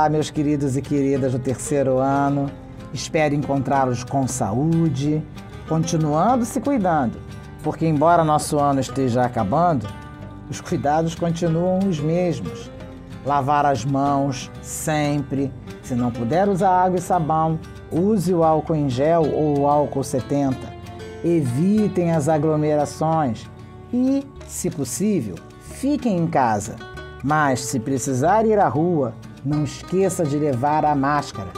Olá, meus queridos e queridas do terceiro ano. Espero encontrá-los com saúde, continuando se cuidando, porque embora nosso ano esteja acabando, os cuidados continuam os mesmos. Lavar as mãos sempre. Se não puder usar água e sabão, use o álcool em gel ou o álcool 70. Evitem as aglomerações e, se possível, fiquem em casa. Mas, se precisar ir à rua, não esqueça de levar a máscara.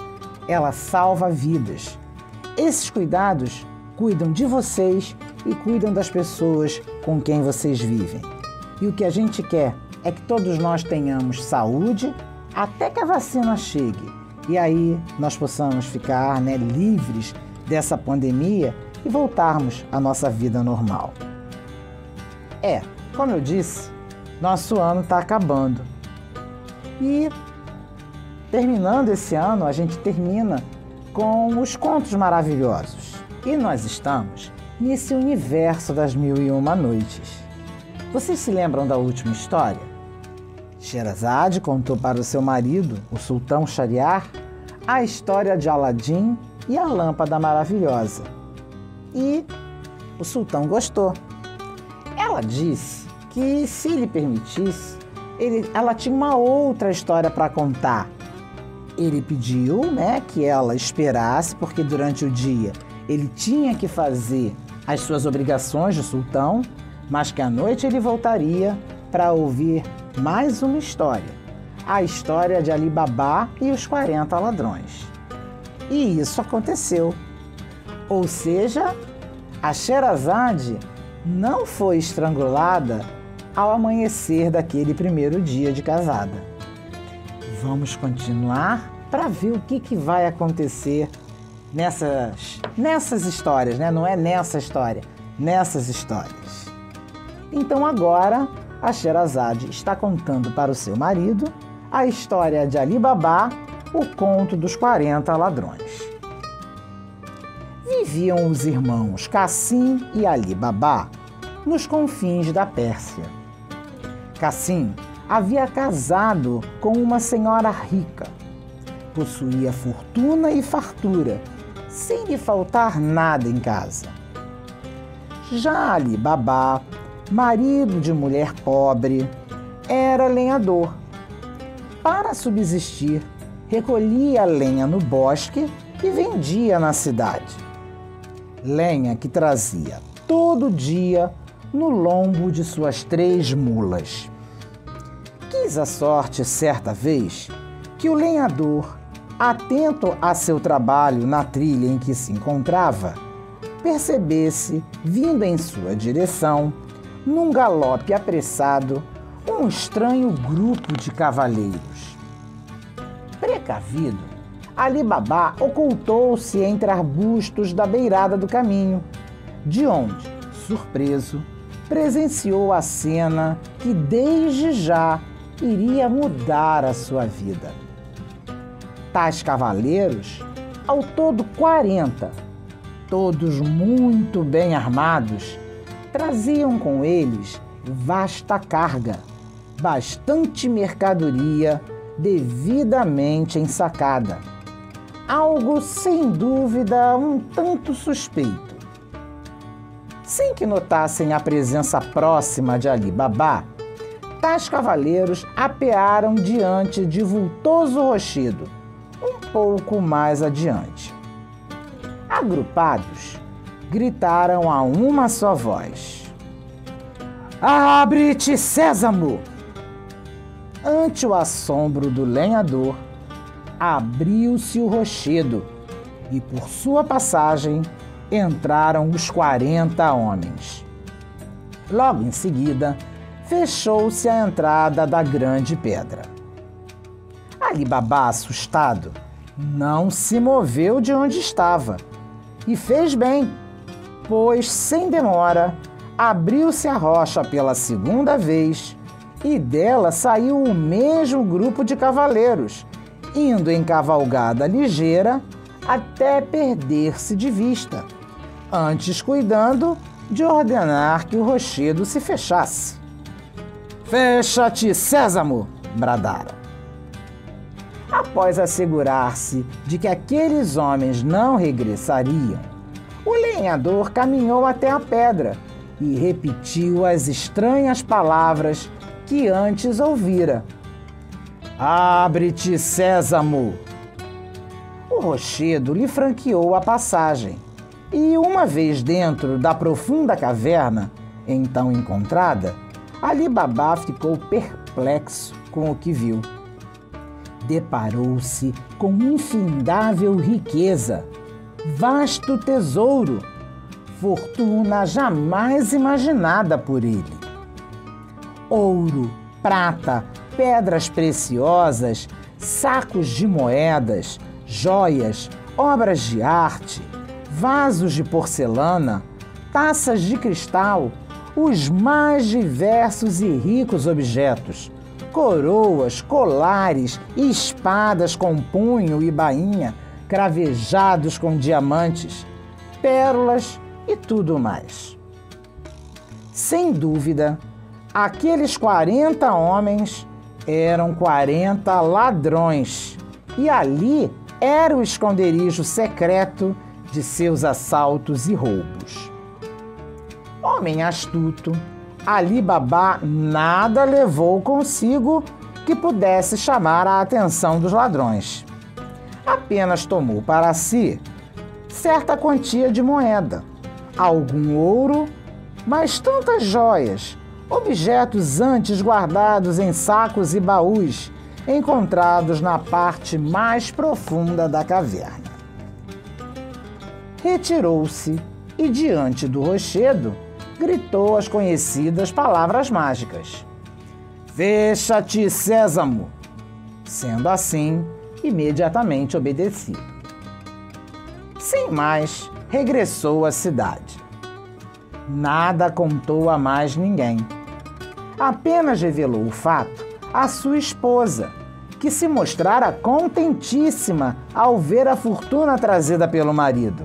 Ela salva vidas. Esses cuidados cuidam de vocês e cuidam das pessoas com quem vocês vivem. E o que a gente quer é que todos nós tenhamos saúde até que a vacina chegue. E aí nós possamos ficar livres dessa pandemia e voltarmos à nossa vida normal. Como eu disse, nosso ano está acabando. E terminando esse ano, a gente termina com os contos maravilhosos. E nós estamos nesse universo das 1001 Noites. Vocês se lembram da última história? Sherazade contou para o seu marido, o sultão Shahriar, a história de Aladim e a lâmpada maravilhosa. E o sultão gostou. Ela disse que, se lhe permitisse, ela tinha uma outra história para contar. Ele pediu, que ela esperasse, porque durante o dia ele tinha que fazer as suas obrigações de sultão, mas que à noite ele voltaria para ouvir mais uma história. A história de Ali Babá e os 40 ladrões. E isso aconteceu. Ou seja, a Sherazade não foi estrangulada ao amanhecer daquele primeiro dia de casada. Vamos continuar para ver o que vai acontecer nessas histórias, Não é nessa história, nessas histórias. Então agora a Sherazade está contando para o seu marido a história de Ali Babá, o conto dos 40 ladrões. Viviam os irmãos Cassim e Ali Babá nos confins da Pérsia. Cassim havia casado com uma senhora rica. Possuía fortuna e fartura, sem lhe faltar nada em casa. Já Ali Babá, marido de mulher pobre, era lenhador. Para subsistir, recolhia lenha no bosque e vendia na cidade. Lenha que trazia todo dia no lombo de suas 3 mulas. Quis a sorte, certa vez, que o lenhador, atento a seu trabalho na trilha em que se encontrava, percebesse, vindo em sua direção, num galope apressado, um estranho grupo de cavaleiros. Precavido, Ali Babá ocultou-se entre arbustos da beirada do caminho, de onde, surpreso, presenciou a cena que desde já iria mudar a sua vida. Tais cavaleiros, ao todo 40, todos muito bem armados, traziam com eles vasta carga, bastante mercadoria devidamente ensacada. Algo, sem dúvida, um tanto suspeito. Sem que notassem a presença próxima de Ali Babá, tais cavaleiros apearam diante de vultoso rochedo, um pouco mais adiante. Agrupados, gritaram a uma só voz: "Abre-te, sésamo!" Ante o assombro do lenhador, abriu-se o rochedo e, por sua passagem, entraram os 40 homens. Logo em seguida, fechou-se a entrada da grande pedra. Ali Babá, assustado, não se moveu de onde estava e fez bem, pois, sem demora, abriu-se a rocha pela segunda vez e dela saiu o mesmo grupo de cavaleiros, indo em cavalgada ligeira até perder-se de vista, antes cuidando de ordenar que o rochedo se fechasse. "Fecha-te, sésamo!" bradaram. Após assegurar-se de que aqueles homens não regressariam, o lenhador caminhou até a pedra e repetiu as estranhas palavras que antes ouvira. Abre-te, Sésamo! O rochedo lhe franqueou a passagem e, uma vez dentro da profunda caverna, então encontrada, Ali Babá ficou perplexo com o que viu. Deparou-se com infindável riqueza, vasto tesouro, fortuna jamais imaginada por ele. Ouro, prata, pedras preciosas, sacos de moedas, joias, obras de arte, vasos de porcelana, taças de cristal, os mais diversos e ricos objetos, coroas, colares e espadas com punho e bainha, cravejados com diamantes, pérolas e tudo mais. Sem dúvida, aqueles 40 homens eram 40 ladrões e ali era o esconderijo secreto de seus assaltos e roubos. Homem astuto, Ali Babá nada levou consigo que pudesse chamar a atenção dos ladrões. Apenas tomou para si certa quantia de moeda, algum ouro, mas tantas joias, objetos antes guardados em sacos e baús, encontrados na parte mais profunda da caverna. Retirou-se e, diante do rochedo, gritou as conhecidas palavras mágicas. Fecha-te, Sésamo! Sendo assim, imediatamente obedecido. Sem mais, regressou à cidade. Nada contou a mais ninguém. Apenas revelou o fato à sua esposa, que se mostrara contentíssima ao ver a fortuna trazida pelo marido.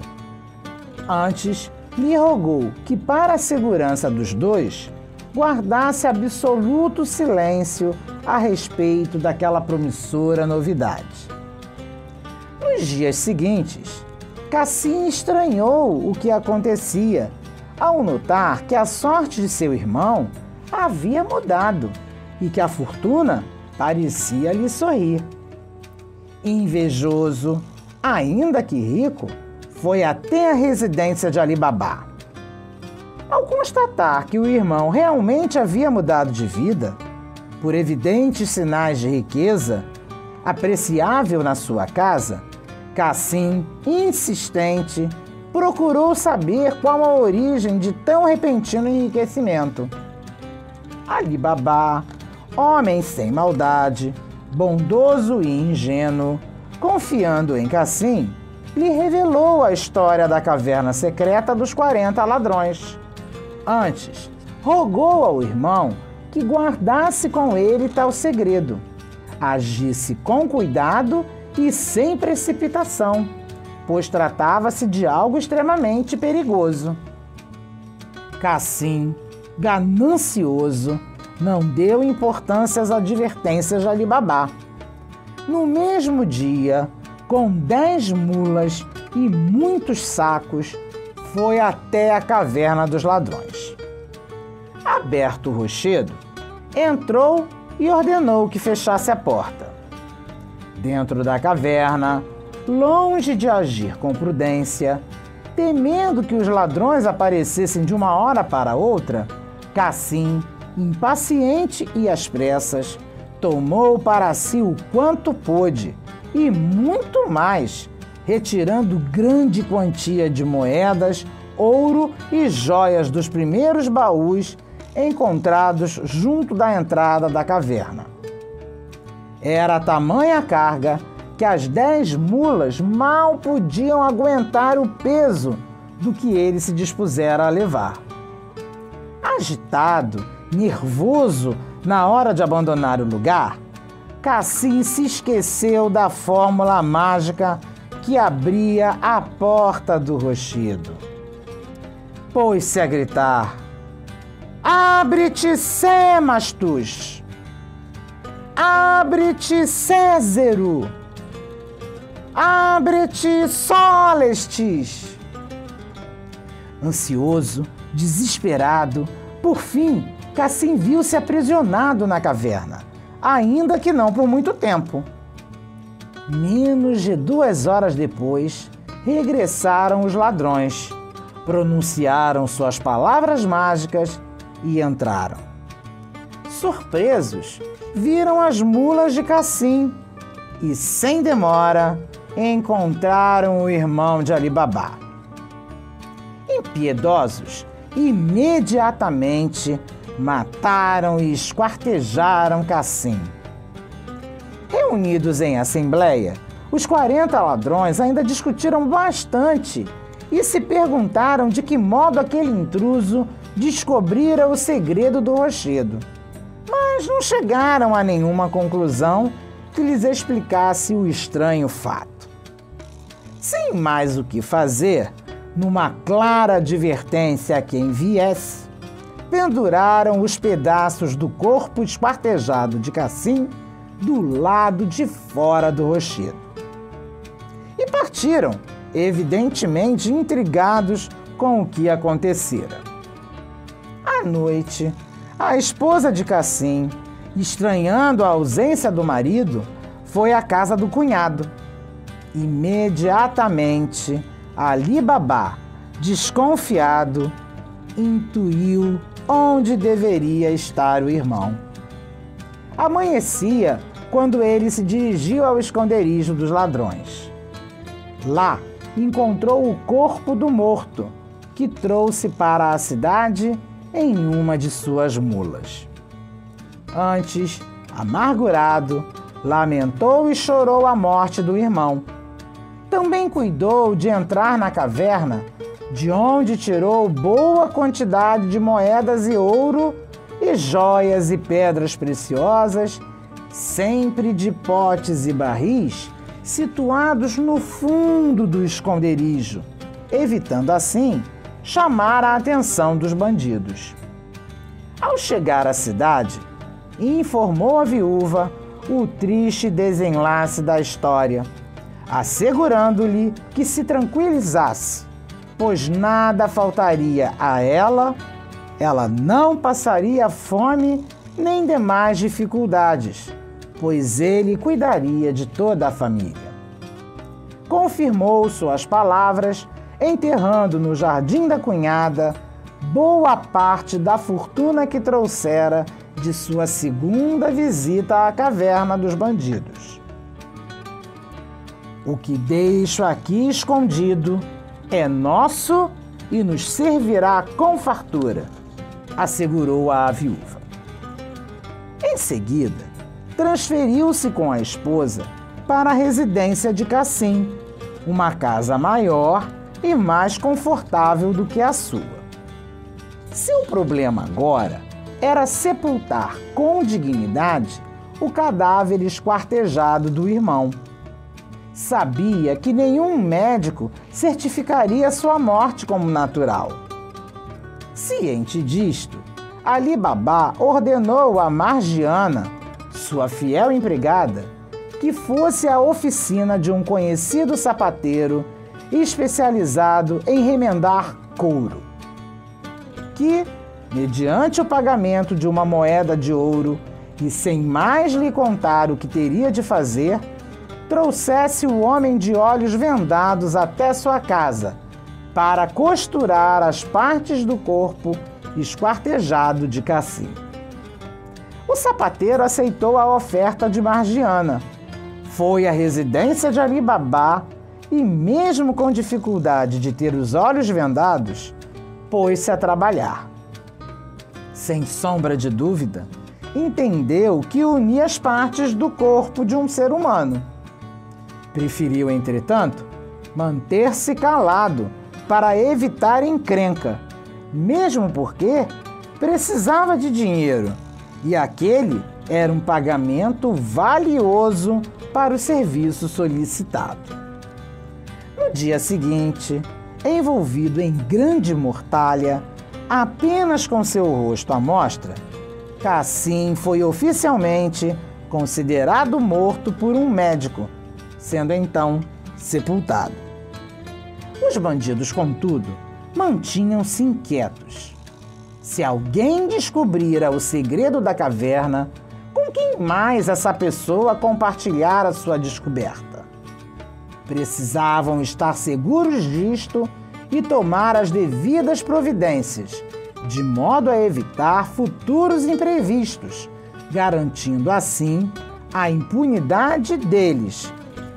Antes, lhe rogou que, para a segurança dos dois, guardasse absoluto silêncio a respeito daquela promissora novidade. Nos dias seguintes, Cassim estranhou o que acontecia ao notar que a sorte de seu irmão havia mudado e que a fortuna parecia lhe sorrir. Invejoso, ainda que rico, foi até a residência de Ali Babá. Ao constatar que o irmão realmente havia mudado de vida, por evidentes sinais de riqueza apreciável na sua casa, Cassim, insistente, procurou saber qual a origem de tão repentino enriquecimento. Ali Babá, homem sem maldade, bondoso e ingênuo, confiando em Cassim, lhe revelou a história da caverna secreta dos 40 ladrões. Antes, rogou ao irmão que guardasse com ele tal segredo, agisse com cuidado e sem precipitação, pois tratava-se de algo extremamente perigoso. Cassim, ganancioso, não deu importância às advertências de Ali Babá. No mesmo dia, com 10 mulas e muitos sacos, foi até a caverna dos ladrões. Aberto o rochedo, entrou e ordenou que fechasse a porta. Dentro da caverna, longe de agir com prudência, temendo que os ladrões aparecessem de uma hora para outra, Cassim, impaciente e às pressas, tomou para si o quanto pôde e muito mais, retirando grande quantia de moedas, ouro e joias dos primeiros baús encontrados junto da entrada da caverna. Era tamanha a carga que as 10 mulas mal podiam aguentar o peso do que ele se dispusera a levar. Agitado, nervoso na hora de abandonar o lugar, Cassim se esqueceu da fórmula mágica que abria a porta do rochedo. Pôs-se a gritar: Abre-te, Sémastus! Abre-te, Césero! Abre-te, Solestes! Ansioso, desesperado, por fim, Cassim viu-se aprisionado na caverna, ainda que não por muito tempo. Menos de 2 horas depois, regressaram os ladrões, pronunciaram suas palavras mágicas e entraram. Surpresos, viram as mulas de Cassim e, sem demora, encontraram o irmão de Ali Babá. Impiedosos, imediatamente mataram e esquartejaram Cassim. Reunidos em assembleia, os 40 ladrões ainda discutiram bastante e se perguntaram de que modo aquele intruso descobrira o segredo do rochedo. Mas não chegaram a nenhuma conclusão que lhes explicasse o estranho fato. Sem mais o que fazer, numa clara advertência a quem viesse, penduraram os pedaços do corpo esquartejado de Cassim do lado de fora do rochedo. E partiram, evidentemente intrigados com o que acontecera. À noite, a esposa de Cassim, estranhando a ausência do marido, foi à casa do cunhado. Imediatamente, Ali Babá, desconfiado, intuiu onde deveria estar o irmão. Amanhecia quando ele se dirigiu ao esconderijo dos ladrões. Lá, encontrou o corpo do morto, que trouxe para a cidade em uma de suas mulas. Antes, amargurado, lamentou e chorou a morte do irmão. Também cuidou de entrar na caverna, de onde tirou boa quantidade de moedas e ouro e joias e pedras preciosas, sempre de potes e barris situados no fundo do esconderijo, evitando assim chamar a atenção dos bandidos. Ao chegar à cidade, informou a viúva o triste desenlace da história, assegurando-lhe que se tranquilizasse, pois nada faltaria a ela não passaria fome nem demais dificuldades, pois ele cuidaria de toda a família. Confirmou suas palavras, enterrando no jardim da cunhada boa parte da fortuna que trouxera de sua segunda visita à caverna dos bandidos. O que deixo aqui escondido é nosso e nos servirá com fartura, assegurou a viúva. Em seguida, transferiu-se com a esposa para a residência de Cassim, uma casa maior e mais confortável do que a sua. Seu problema agora era sepultar com dignidade o cadáver esquartejado do irmão. Sabia que nenhum médico certificaria sua morte como natural. Ciente disto, Ali Babá ordenou a Margiana, sua fiel empregada, que fosse à oficina de um conhecido sapateiro especializado em remendar couro, que, mediante o pagamento de uma moeda de ouro e sem mais lhe contar o que teria de fazer, trouxesse o homem de olhos vendados até sua casa para costurar as partes do corpo esquartejado de Cassim. O sapateiro aceitou a oferta de Margiana, foi à residência de Ali Babá e, mesmo com dificuldade de ter os olhos vendados, pôs-se a trabalhar. Sem sombra de dúvida, entendeu que unia as partes do corpo de um ser humano. Preferiu, entretanto, manter-se calado para evitar encrenca, mesmo porque precisava de dinheiro e aquele era um pagamento valioso para o serviço solicitado. No dia seguinte, envolvido em grande mortalha, apenas com seu rosto à mostra, Cassim foi oficialmente considerado morto por um médico, sendo então sepultado. Os bandidos, contudo, mantinham-se inquietos. Se alguém descobrira o segredo da caverna, com quem mais essa pessoa compartilhara sua descoberta? Precisavam estar seguros disto e tomar as devidas providências, de modo a evitar futuros imprevistos, garantindo assim a impunidade deles,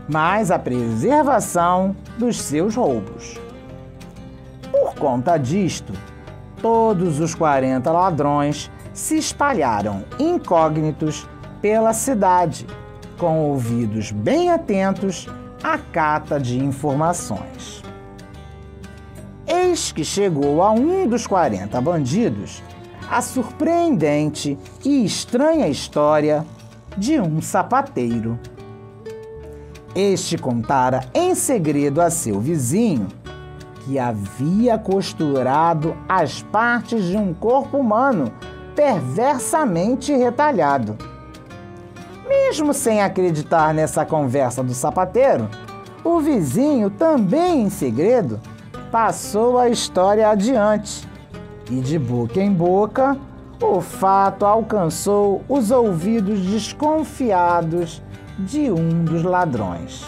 mas a preservação dos seus roubos. Por conta disto, todos os 40 ladrões se espalharam incógnitos pela cidade, com ouvidos bem atentos à cata de informações. Eis que chegou a um dos 40 bandidos a surpreendente e estranha história de um sapateiro. Este contara em segredo a seu vizinho que havia costurado as partes de um corpo humano perversamente retalhado. Mesmo sem acreditar nessa conversa do sapateiro, o vizinho, também em segredo, passou a história adiante e, de boca em boca, o fato alcançou os ouvidos desconfiados de um dos ladrões.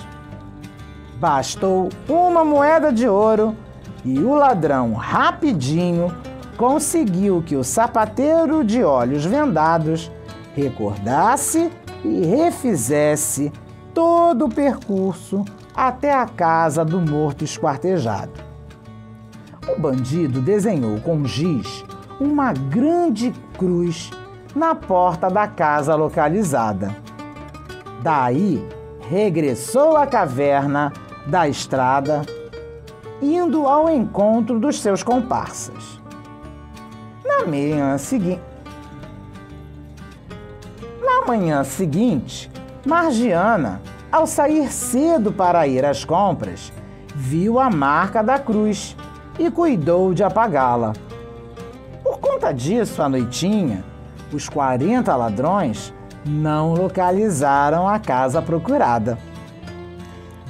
Bastou uma moeda de ouro e o ladrão, rapidinho, conseguiu que o sapateiro de olhos vendados recordasse e refizesse todo o percurso até a casa do morto esquartejado. O bandido desenhou com giz uma grande cruz na porta da casa localizada. Daí, regressou à caverna da estrada, indo ao encontro dos seus comparsas. Na manhã seguinte, Margiana, ao sair cedo para ir às compras, viu a marca da cruz e cuidou de apagá-la. Por conta disso, à noitinha, os 40 ladrões não localizaram a casa procurada.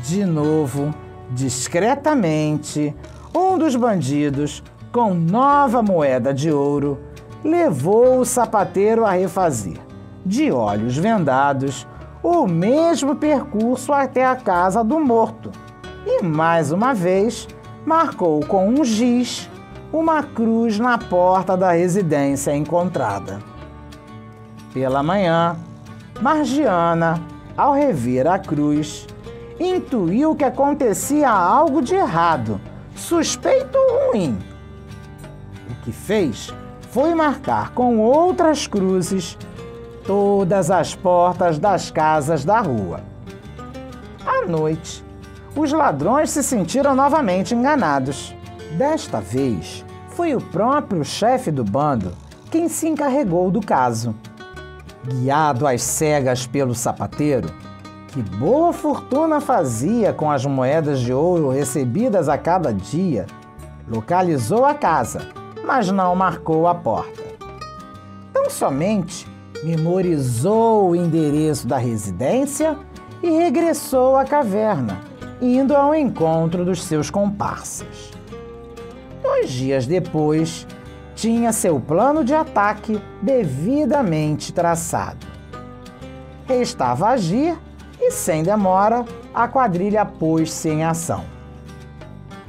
De novo, discretamente, um dos bandidos, com nova moeda de ouro, levou o sapateiro a refazer, de olhos vendados, o mesmo percurso até a casa do morto e, mais uma vez, marcou com um giz uma cruz na porta da residência encontrada. Pela manhã, Margiana, ao rever a cruz, intuiu que acontecia algo de errado, suspeito ou ruim. O que fez foi marcar com outras cruzes todas as portas das casas da rua. À noite, os ladrões se sentiram novamente enganados. Desta vez, foi o próprio chefe do bando quem se encarregou do caso. Guiado às cegas pelo sapateiro, que boa fortuna fazia com as moedas de ouro recebidas a cada dia, localizou a casa, mas não marcou a porta. Tão somente memorizou o endereço da residência e regressou à caverna, indo ao encontro dos seus comparsas. 2 dias depois, tinha seu plano de ataque devidamente traçado. Restava agir e, sem demora, a quadrilha pôs-se em ação.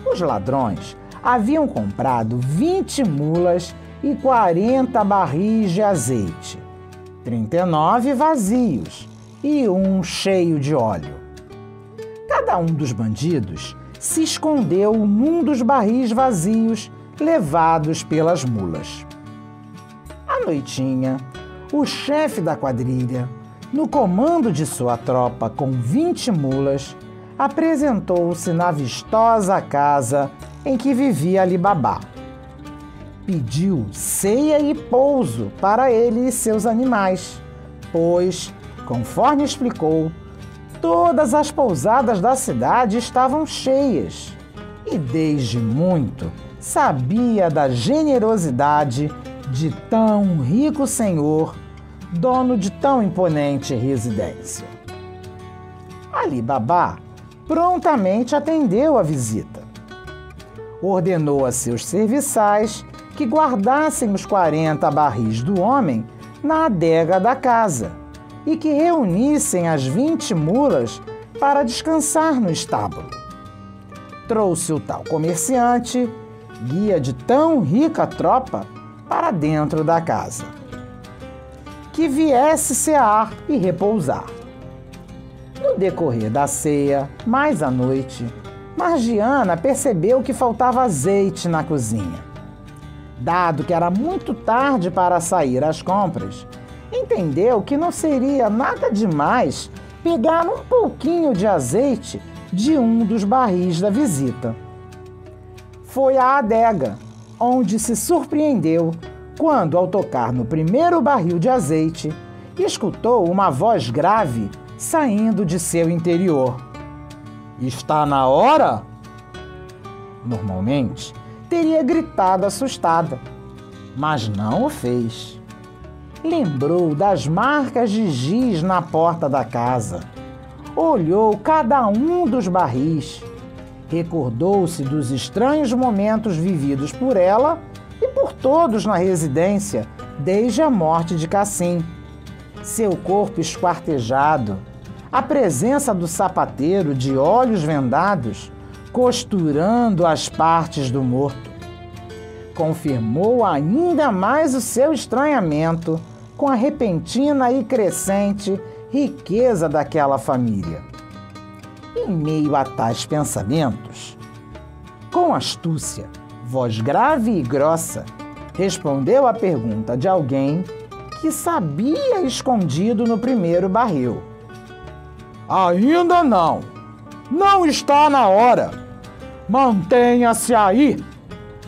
Os ladrões haviam comprado 20 mulas e 40 barris de azeite, 39 vazios e um cheio de óleo. Cada um dos bandidos se escondeu num dos barris vazios levados pelas mulas. À noitinha, o chefe da quadrilha, no comando de sua tropa com 20 mulas, apresentou-se na vistosa casa em que vivia Ali Babá. Pediu ceia e pouso para ele e seus animais, pois, conforme explicou, todas as pousadas da cidade estavam cheias e, desde muito, sabia da generosidade de tão rico senhor, dono de tão imponente residência. Ali Babá prontamente atendeu a visita. Ordenou a seus serviçais que guardassem os 40 barris do homem na adega da casa e que reunissem as 20 mulas para descansar no estábulo. Trouxe o tal comerciante, guia de tão rica tropa, para dentro da casa. Que viesse cear e repousar. No decorrer da ceia, mais à noite, Margiana percebeu que faltava azeite na cozinha. Dado que era muito tarde para sair às compras, entendeu que não seria nada demais pegar um pouquinho de azeite de um dos barris da visita. Foi à adega, onde se surpreendeu quando, ao tocar no primeiro barril de azeite, escutou uma voz grave saindo de seu interior. "Está na hora?" Normalmente, teria gritado assustada, mas não o fez. Lembrou das marcas de giz na porta da casa. Olhou cada um dos barris. Recordou-se dos estranhos momentos vividos por ela e por todos na residência desde a morte de Cassim. Seu corpo esquartejado, a presença do sapateiro de olhos vendados, costurando as partes do morto. Confirmou ainda mais o seu estranhamento com a repentina e crescente riqueza daquela família. Em meio a tais pensamentos, com astúcia, voz grave e grossa, respondeu à pergunta de alguém que sabia escondido no primeiro barril. "Ainda não! Não está na hora! Mantenha-se aí!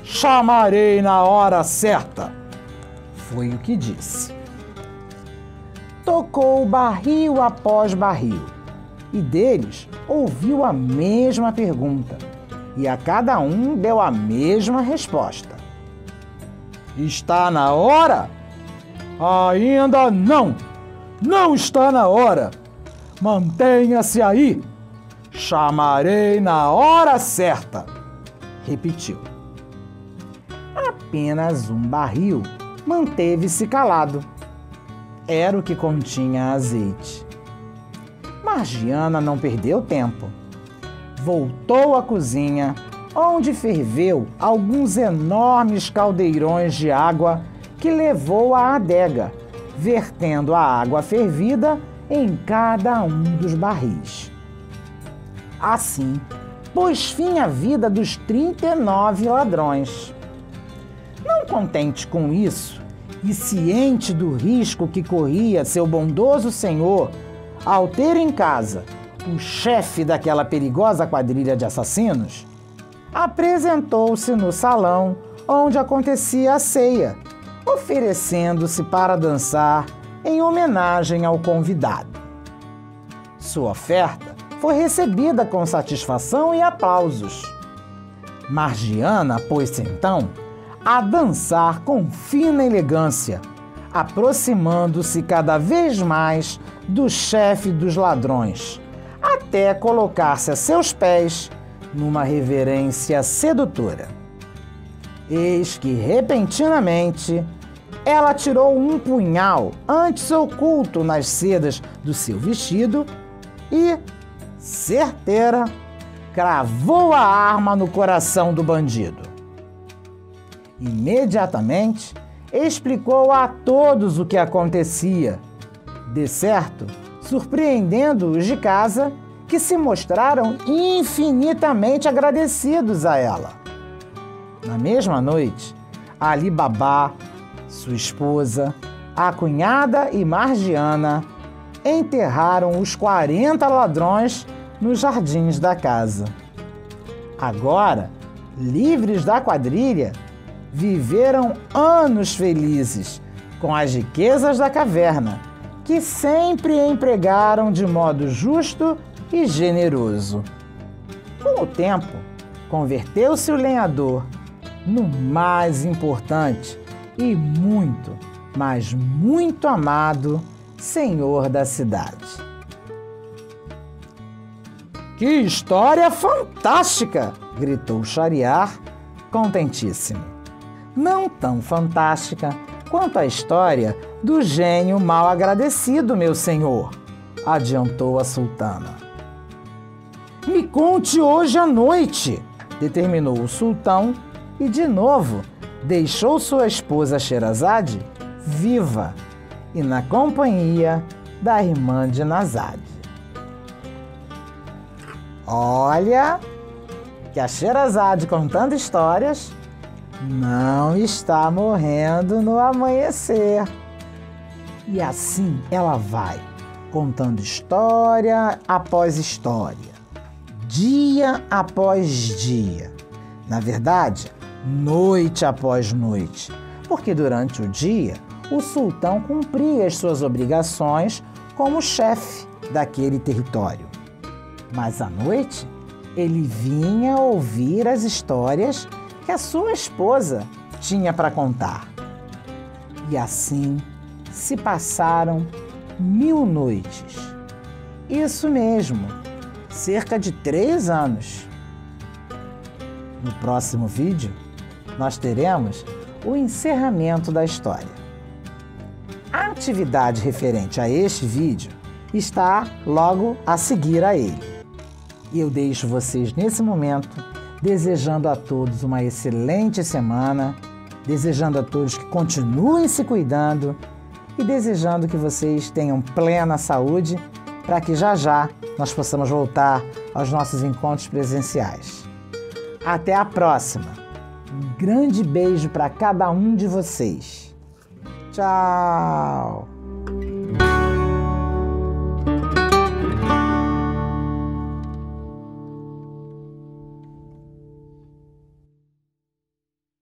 Chamarei na hora certa!" Foi o que disse. Tocou barril após barril, e deles ouviu a mesma pergunta, e a cada um deu a mesma resposta. "Está na hora? Ainda não! Não está na hora! Mantenha-se aí! Chamarei na hora certa!" Repetiu. Apenas um barril manteve-se calado. Era o que continha azeite. Margiana não perdeu tempo. Voltou à cozinha, onde ferveu alguns enormes caldeirões de água que levou à adega, vertendo a água fervida em cada um dos barris. Assim, pôs fim à vida dos 39 ladrões. Não contente com isso, e ciente do risco que corria seu bondoso senhor ao ter em casa o chefe daquela perigosa quadrilha de assassinos, apresentou-se no salão onde acontecia a ceia, oferecendo-se para dançar em homenagem ao convidado. Sua oferta foi recebida com satisfação e aplausos. Margiana pôs-se então a dançar com fina elegância, aproximando-se cada vez mais do chefe dos ladrões, até colocar-se a seus pés numa reverência sedutora. Eis que, repentinamente, ela tirou um punhal antes oculto nas sedas do seu vestido e, certeira, cravou a arma no coração do bandido. Imediatamente, explicou a todos o que acontecia, de certo, surpreendendo-os de casa, que se mostraram infinitamente agradecidos a ela. Na mesma noite, Ali Babá, sua esposa, a cunhada e Margiana enterraram os 40 ladrões nos jardins da casa. Agora, livres da quadrilha, viveram anos felizes com as riquezas da caverna, que sempre empregaram de modo justo e generoso. Com o tempo, converteu-se o lenhador no mais importante e muito, mas muito amado senhor da cidade. Que história fantástica! Gritou Shahryar, contentíssimo. Não tão fantástica quanto a história do gênio mal agradecido, meu senhor, adiantou a sultana. Me conte hoje à noite, determinou o sultão e, de novo, deixou sua esposa Sherazade viva e na companhia da irmã de Nazade. Olha que a Sherazade, contando histórias, não está morrendo no amanhecer. E assim ela vai, contando história após história, dia após dia. Na verdade, noite após noite, porque durante o dia o sultão cumpria as suas obrigações como chefe daquele território. Mas à noite, ele vinha ouvir as histórias que a sua esposa tinha para contar. E assim se passaram 1000 noites. Isso mesmo, cerca de 3 anos. No próximo vídeo, nós teremos o encerramento da história. A atividade referente a este vídeo está logo a seguir a ele. E eu deixo vocês nesse momento desejando a todos uma excelente semana, desejando a todos que continuem se cuidando e desejando que vocês tenham plena saúde para que já já nós possamos voltar aos nossos encontros presenciais. Até a próxima! Um grande beijo para cada um de vocês. Tchau!